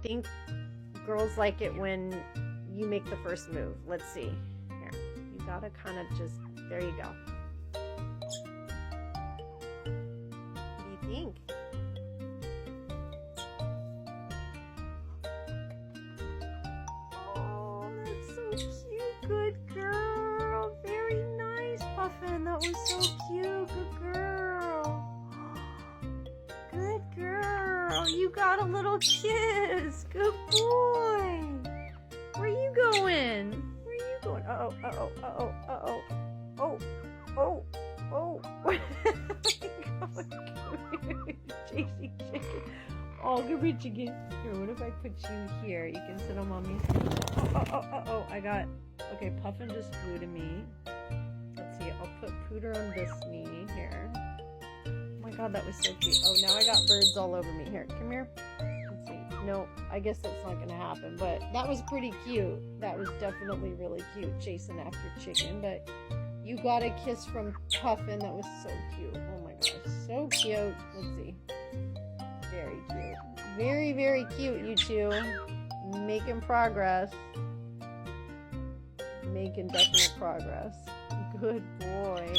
think girls like it when you make the first move. Let's see. Here, you gotta kind of just, there you go. What do you think? Oh, that's so cute. Good girl. Very nice, Puffin. That was so cute. Good girl. Good girl. You got a little kiss. Good boy. Where you going? Where you going? Uh-oh, uh-oh, uh-oh, uh-oh. Oh, oh, oh. Chasing chicken. Oh, good boy, chicken. Here, what if I put you here? You can sit on mommy's knee. Oh, I got... Okay, Puffin just flew to me. Let's see, I'll put Pooter on this knee here. Oh my god, that was so cute. Oh, now I got birds all over me. Here, come here. Let's see. No, I guess that's not gonna happen, but that was pretty cute. That was definitely really cute, chasing after chicken, but you got a kiss from Puffin. That was so cute. Oh my gosh, so cute. Let's see. Very cute. Very, very cute, you two. Making progress. Making definite progress. Good boy.